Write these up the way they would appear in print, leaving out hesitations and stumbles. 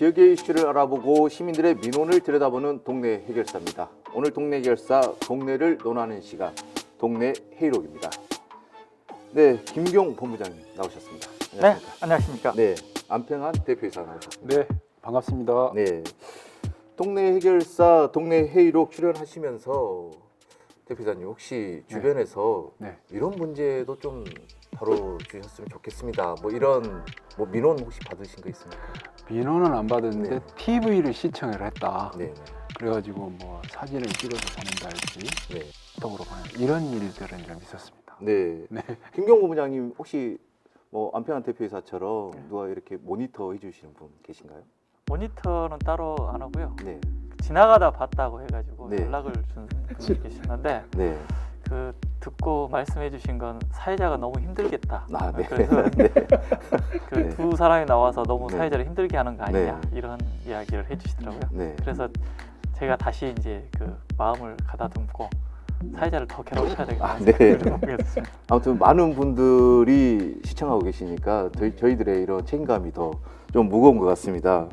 지역의 이슈를 알아보고 시민들의 민원을 들여다보는 동네 해결사입니다. 오늘 동네 해결사 동네를 논하는 시간 동네 회의록입니다. 네, 김경 본부장님 나오셨습니다. 네, 안녕하십니까. 네, 안평한 대표이사 나오셨습니다. 네, 반갑습니다. 네, 동네 해결사 동네 회의록 출연하시면서 대표이사님 혹시 주변에서 네. 이런 문제도 좀 다뤄주셨으면 좋겠습니다. 뭐 이런 뭐 민원 혹시 받으신 거 있습니까? 민원은 안 받았는데 네. TV를 시청을 했다. 네, 그래가지고 뭐 사진을 찍어서 보낸다 할지 네, 카톡으로 보낸다 이런 일들은 좀 있었습니다. 네. 네. 김경 본부장님 혹시 뭐 안평한 대표이사처럼 누가 이렇게 모니터 해주시는 분 계신가요? 모니터는 따로 안 하고요. 네, 지나가다 봤다고 해가지고 네. 연락을 준 분이 계시는데 네, 그 듣고 말씀해주신 건 사회자가 너무 힘들겠다. 아, 네, 그래서 네, 그 네. 두 사람이 나와서 너무 네. 사회자를 힘들게 하는 거 아니냐 네. 이런 이야기를 해주시더라고요. 네. 그래서 제가 다시 이제 그 마음을 가다듬고 사회자를 더 괴롭혀야 되겠다. 아, 네. 생각했습니다. 아무튼 많은 분들이 시청하고 계시니까 저희들의 이런 책임감이 더 좀 무거운 것 같습니다.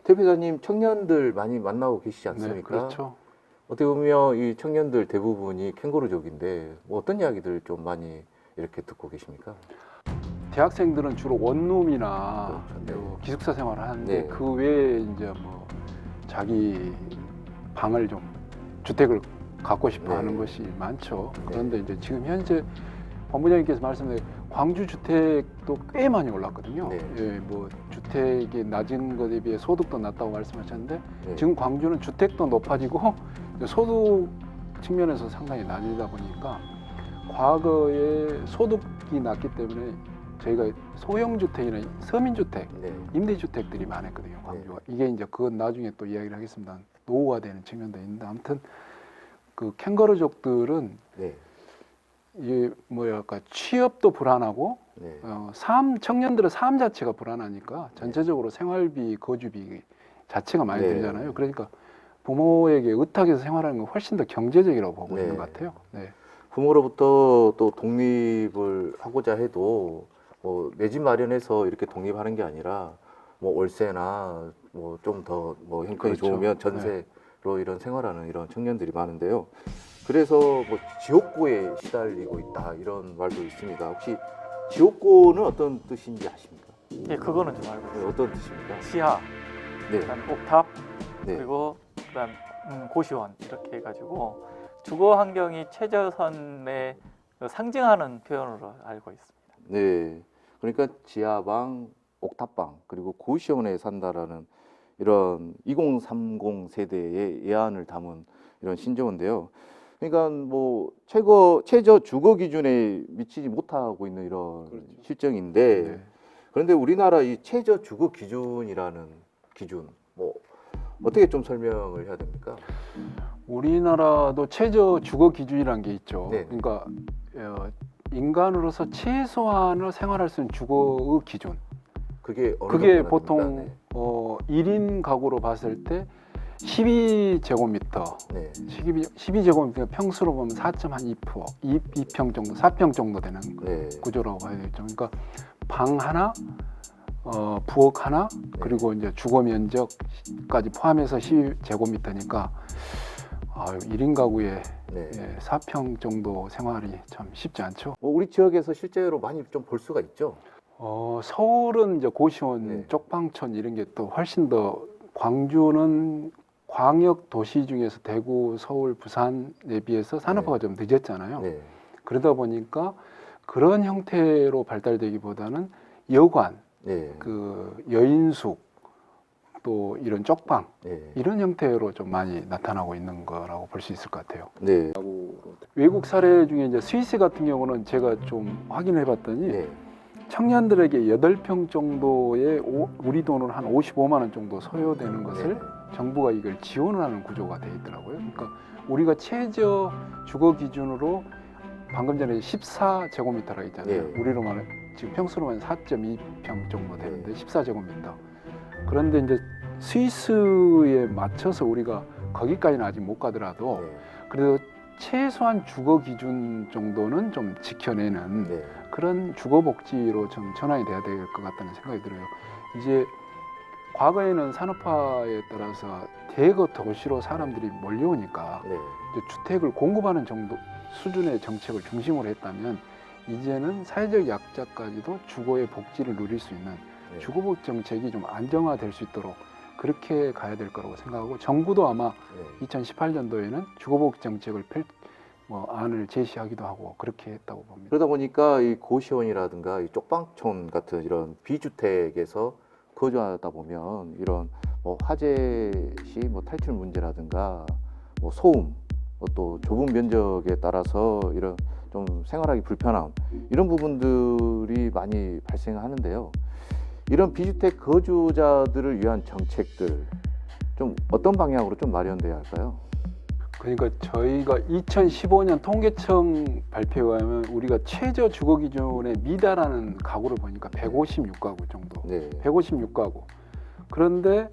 대표이사님 청년들 많이 만나고 계시지 않습니까? 네, 그렇죠. 어떻게 보면 이 청년들 대부분이 캥거루족인데 뭐 어떤 이야기들 좀 많이 이렇게 듣고 계십니까? 대학생들은 주로 원룸이나 그렇죠. 네. 또 기숙사 생활을 하는데 네. 그 외에 이제 뭐 자기 방을 좀 주택을 갖고 싶어 네. 하는 것이 많죠. 네. 그런데 이제 지금 현재 본부장님께서 말씀드린 광주 주택도 꽤 많이 올랐거든요. 네. 예, 뭐 주택이 낮은 것에 비해 소득도 낮다고 말씀하셨는데 네. 지금 광주는 주택도 높아지고 소득 측면에서 상당히 낮이다 보니까 과거에 소득이 낮기 때문에 저희가 소형주택이나 서민주택, 네. 임대주택들이 많았거든요, 광주가. 이게 이제 그건 나중에 또 이야기를 하겠습니다. 노후화되는 측면도 있는데 아무튼 그 캥거루족들은 네. 이게 뭐랄까 취업도 불안하고 네. 청년들의 삶 자체가 불안하니까 전체적으로 생활비, 거주비 자체가 많이 네. 들잖아요. 그러니까 부모에게 의탁해서 생활하는 건 훨씬 더 경제적이라고 보고 네. 있는 것 같아요. 네. 부모로부터 또 독립을 하고자 해도 뭐 내 집 마련해서 이렇게 독립하는 게 아니라 뭐 월세나 뭐 좀 더 뭐 형편이 그렇죠. 좋으면 전세로 이런 생활하는 이런 청년들이 많은데요. 그래서 뭐 지옥고에 시달리고 있다 이런 말도 있습니다. 혹시 지옥고는 어떤 뜻인지 아십니까? 예, 그거는 좀 알고 네, 있어요. 어떤 뜻입니까? 지하, 네, 그다음 옥탑, 네, 그리고 그다음 고시원 이렇게 해가지고 주거 환경이 최저선에 상징하는 표현으로 알고 있습니다. 네. 그러니까 지하방, 옥탑방 그리고 고시원에 산다라는 이런 2030 세대의 예안을 담은 이런 신조어인데요. 그러니까 뭐 최저 주거 기준에 미치지 못하고 있는 이런 그렇죠. 실정인데 네. 그런데 우리나라 이 최저 주거 기준이라는 기준 뭐 어떻게 좀 설명을 해야 됩니까? 우리나라도 최저 주거 기준이라는 게 있죠. 네. 그러니까 인간으로서 최소한을 생활할 수 있는 주거의 기준. 그게 어느 그게 정도나 보통 됩니까? 1인 가구로 봤을 때 12제곱미터, 네. 12제곱미터 평수로 보면 4.2평 정도, 4평 정도 되는 네. 구조라고 봐야 되죠. 그러니까 방 하나, 부엌 하나, 그리고 이제 주거 면적까지 포함해서 12제곱미터니까 1인 가구에 네. 4평 정도 생활이 참 쉽지 않죠. 뭐 우리 지역에서 실제로 많이 좀 볼 수가 있죠. 서울은 이제 고시원, 네. 쪽방촌 이런 게 또 훨씬 더 광주는 광역 도시 중에서 대구, 서울, 부산에 비해서 산업화가 좀 늦었잖아요. 네. 그러다 보니까 그런 형태로 발달되기보다는 여관, 네. 그 여인숙, 또 이런 쪽방 네. 이런 형태로 좀 많이 나타나고 있는 거라고 볼 수 있을 것 같아요. 네. 외국 사례 중에 이제 스위스 같은 경우는 제가 좀 확인해 봤더니 네. 청년들에게 8평 정도의 우리 돈으로 한 55만 원 정도 소요되는 것을 정부가 이걸 지원을 하는 구조가 되어 있더라고요. 그러니까 우리가 최저 주거 기준으로 방금 전에 14제곱미터라고 했잖아요. 네. 우리로 말하면 지금 평수로 말하면 4.2평 정도 되는데 네. 14제곱미터. 그런데 이제 스위스에 맞춰서 우리가 거기까지는 아직 못 가더라도 네. 그래도 최소한 주거 기준 정도는 좀 지켜내는 네. 그런 주거 복지로 좀 전환이 돼야 될 것 같다는 생각이 들어요. 이제 과거에는 산업화에 따라서 대거 도시로 사람들이 몰려오니까 네. 이제 주택을 공급하는 정도 수준의 정책을 중심으로 했다면 이제는 사회적 약자까지도 주거의 복지를 누릴 수 있는 네. 주거복 정책이 좀 안정화될 수 있도록 그렇게 가야 될 거라고 생각하고 정부도 아마 네. 2018년도에는 주거복 정책을 안을 제시하기도 하고 그렇게 했다고 봅니다. 그러다 보니까 이 고시원이라든가 이 쪽방촌 같은 이런 비주택에서 거주하다 보면 이런 뭐 화재 시 뭐 탈출 문제라든가 뭐 소음 또 좁은 면적에 따라서 이런 좀 생활하기 불편함 이런 부분들이 많이 발생하는데요. 이런 비주택 거주자들을 위한 정책들 좀 어떤 방향으로 좀 마련돼야 할까요? 그러니까 저희가 2015년 통계청 발표에 의하면 우리가 최저 주거 기준에 미달하는 가구를 보니까 156가구 정도. 네. 156가구. 그런데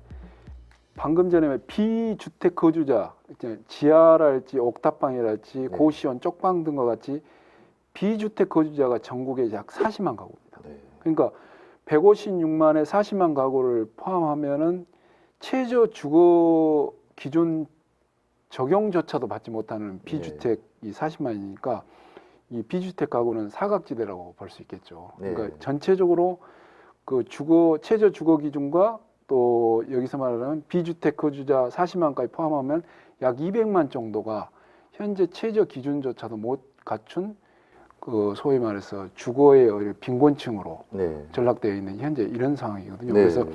방금 전에 비주택 거주자, 이제 지하랄지 옥탑방이랄지 네. 고시원, 쪽방 등과 같이 비주택 거주자가 전국에 약 40만 가구입니다. 네. 그러니까 156만에 40만 가구를 포함하면은 최저 주거 기준 적용조차도 받지 못하는 비주택이 40만이니까 이 비주택 가구는 사각지대라고 볼 수 있겠죠. 네. 그러니까 전체적으로 그 최저 주거 기준과 또 여기서 말하는 비주택 거주자 40만까지 포함하면 약 200만 정도가 현재 최저 기준조차도 못 갖춘 그 소위 말해서 주거의 빈곤층으로 네. 전락되어 있는 현재 이런 상황이거든요. 네. 그래서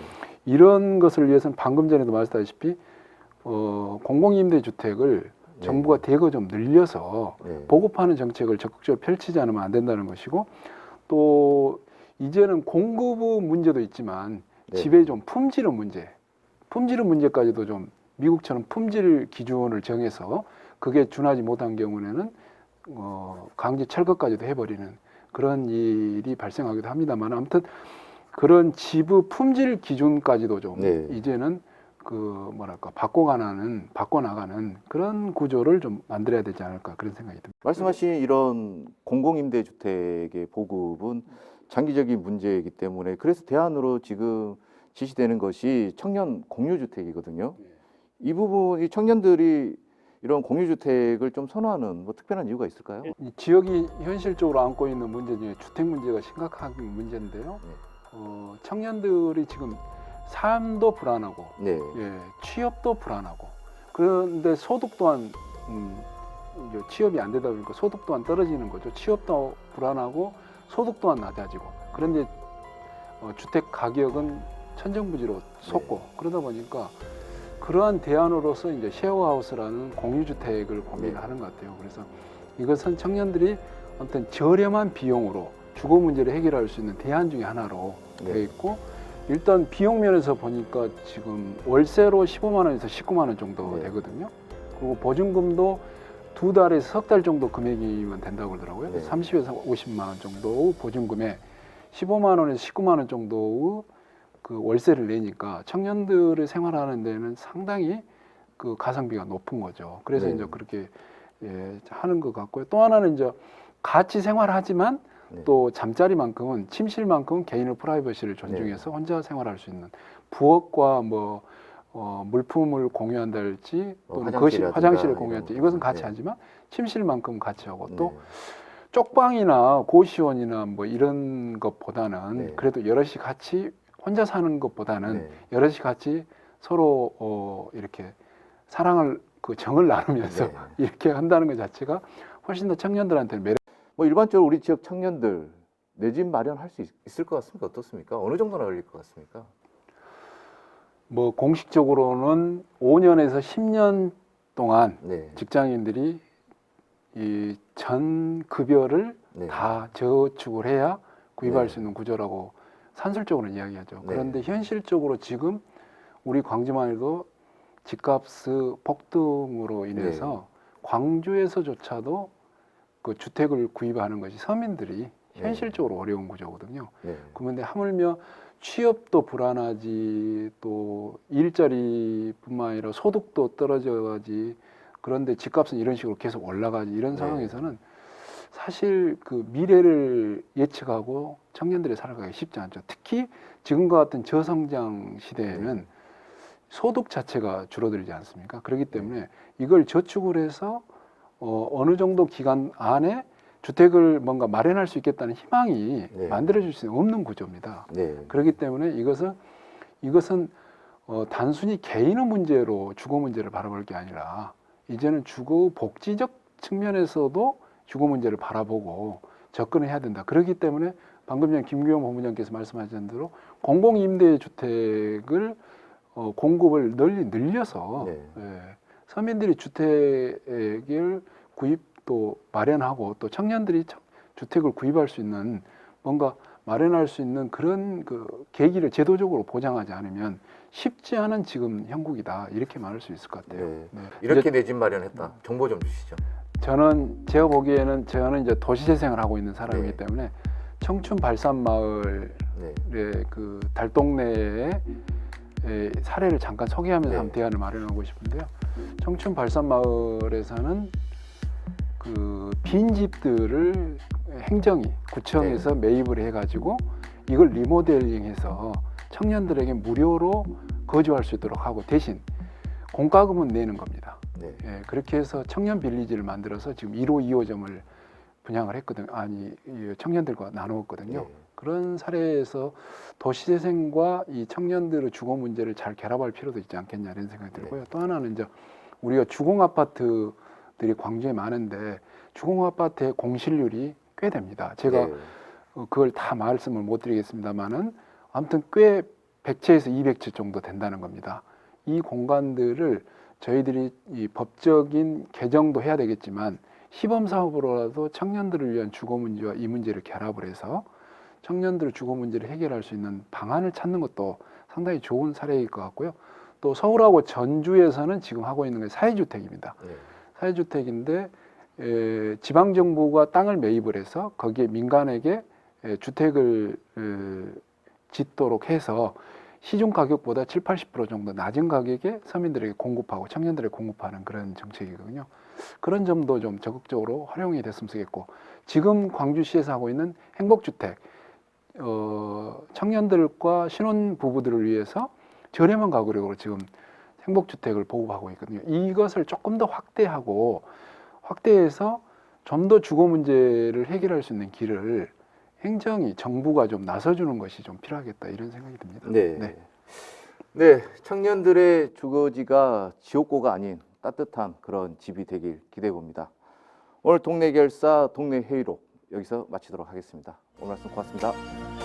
이런 것을 위해서는 방금 전에도 말했다시피 공공임대주택을 네. 정부가 대거 좀 늘려서 네. 보급하는 정책을 적극적으로 펼치지 않으면 안 된다는 것이고 또 이제는 공급 문제도 있지만 네. 집의 좀 품질의 문제까지도 좀 미국처럼 품질 기준을 정해서 그게 준하지 못한 경우에는 강제 철거까지도 해버리는 그런 일이 발생하기도 합니다만 아무튼 그런 지부 품질 기준까지도 좀 네. 이제는 바꿔나가는 그런 구조를 좀 만들어야 되지 않을까 그런 생각이 듭니다. 말씀하신 이런 공공임대주택의 보급은 장기적인 문제이기 때문에 그래서 대안으로 지금 지시되는 것이 청년 공유주택이거든요. 이 부분, 이 청년들이 이런 공유주택을 좀 선호하는 뭐 특별한 이유가 있을까요? 이 지역이 현실적으로 안고 있는 문제 중에 주택 문제가 심각한 문제인데요. 청년들이 지금 삶도 불안하고 네. 취업도 불안하고 그런데 소득 또한 이제 취업이 안 되다 보니까 소득 또한 떨어지는 거죠. 취업도 불안하고 소득 또한 낮아지고 그런데 주택 가격은 천정부지로 솟고 그러다 보니까 그러한 대안으로서 이제 쉐어하우스라는 공유주택을 고민을 네. 하는 것 같아요. 그래서 이것은 청년들이 어떤 저렴한 비용으로 주거 문제를 해결할 수 있는 대안 중에 하나로 네. 되어 있고 일단 비용 면에서 보니까 지금 월세로 15만 원에서 19만 원 정도 네. 되거든요. 그리고 보증금도 2달에서 석 달 정도 금액이면 된다고 그러더라고요. 네. 30에서 50만 원 정도 보증금에 15만 원에서 19만 원 정도의 그 월세를 내니까 청년들의 생활하는 데는 상당히 그 가성비가 높은 거죠. 그래서 네. 이제 그렇게 하는 것 같고요. 또 하나는 이제 같이 생활하지만 네. 또 잠자리만큼은 침실만큼은 개인의 프라이버시를 존중해서 혼자 생활할 수 있는 부엌과 물품을 공유한달지 또는 거실, 화장실이라든가 화장실을 이런 공유할지 거. 이것은 같이 네. 하지만 침실만큼 같이 하고 또 네. 쪽방이나 고시원이나 뭐 이런 것보다는 네. 그래도 여럿이 같이 혼자 사는 것보다는 네. 여럿이 같이 서로 이렇게 사랑을 정을 나누면서 네. 이렇게 한다는 것 자체가 훨씬 더 청년들한테는 매력. 뭐 일반적으로 우리 지역 청년들 내 집 마련할 수 있을 것 같습니까? 어떻습니까? 어느 정도나 걸릴 것 같습니까? 뭐 공식적으로는 5년에서 10년 동안 네. 직장인들이 이 전 급여를 네. 다 저축을 해야 구입할 네. 수 있는 구조라고 산술적으로는 이야기하죠. 네. 그런데 현실적으로 지금 우리 광주만 해도 집값 폭등으로 인해서 광주에서조차도 그 주택을 구입하는 것이 서민들이 현실적으로 어려운 구조거든요. 네. 그런데 하물며 취업도 불안하지 또 일자리뿐만 아니라 소득도 떨어져가지 그런데 집값은 이런 식으로 계속 올라가지 이런 네. 상황에서는 사실 그 미래를 예측하고 청년들이 살아가기 쉽지 않죠. 특히 지금과 같은 저성장 시대에는 소득 자체가 줄어들지 않습니까? 그렇기 때문에 이걸 저축을 해서 어느 정도 기간 안에 주택을 뭔가 마련할 수 있겠다는 희망이 네. 만들어질 수 없는 구조입니다. 네. 그렇기 때문에 이것은 단순히 개인의 문제로 주거 문제를 바라볼 게 아니라 이제는 주거 복지적 측면에서도 주거 문제를 바라보고 접근을 해야 된다. 그렇기 때문에 방금 전 김규영 본부장께서 말씀하신 대로 공공임대주택을 공급을 널리 늘려서 네. 서민들이 주택을 구입 또 마련하고 또 청년들이 주택을 구입할 수 있는 뭔가 마련할 수 있는 그런 그 계기를 제도적으로 보장하지 않으면 쉽지 않은 지금 형국이다 이렇게 말할 수 있을 것 같아요. 네. 네. 이렇게 내 집 마련했다. 정보 좀 주시죠. 제가 보기에는 저는 이제 도시재생을 하고 있는 사람이기 네. 때문에 청춘 발산마을의 네. 그 달동네의 사례를 잠깐 소개하면서 네. 한번 대안을 마련하고 싶은데요. 청춘 발산마을에서는 그 빈집들을 행정이 구청에서 매입을 해가지고 이걸 리모델링해서 청년들에게 무료로 거주할 수 있도록 하고 대신 공과금은 내는 겁니다. 네. 예, 그렇게 해서 청년 빌리지를 만들어서 지금 1호, 2호점을 분양을 했거든요. 아니, 청년들과 나누었거든요. 네. 그런 사례에서 도시재생과 이 청년들의 주거 문제를 잘 결합할 필요도 있지 않겠냐 이런 생각이 들고요. 또 하나는 이제 우리가 주공 아파트들이 광주에 많은데 주공 아파트의 공실률이 꽤 됩니다. 제가 네. 그걸 다 말씀을 못 드리겠습니다만은 아무튼 꽤 100채에서 200채 정도 된다는 겁니다. 이 공간들을 저희들이 이 법적인 개정도 해야 되겠지만 시범 사업으로라도 청년들을 위한 주거 문제와 이 문제를 결합을 해서 청년들의 주거 문제를 해결할 수 있는 방안을 찾는 것도 상당히 좋은 사례일 것 같고요. 또 서울하고 전주에서는 지금 하고 있는 게 사회주택입니다. 네. 사회주택인데 지방 정부가 땅을 매입을 해서 거기에 민간에게 주택을 짓도록 해서 시중 가격보다 70~80% 정도 낮은 가격에 서민들에게 공급하고 청년들에게 공급하는 그런 정책이거든요. 그런 점도 좀 적극적으로 활용이 됐으면 좋겠고 지금 광주시에서 하고 있는 행복주택 청년들과 신혼부부들을 위해서 저렴한 가격으로 지금 행복주택을 보급하고 있거든요. 이것을 조금 더 확대해서 좀 더 주거 문제를 해결할 수 있는 길을 행정이 정부가 좀 나서주는 것이 좀 필요하겠다 이런 생각이 듭니다. 네. 네. 네, 청년들의 주거지가 지옥고가 아닌 따뜻한 그런 집이 되길 기대해 봅니다. 오늘 동네 결사 동네 회의록 여기서 마치도록 하겠습니다. 오늘 말씀 고맙습니다.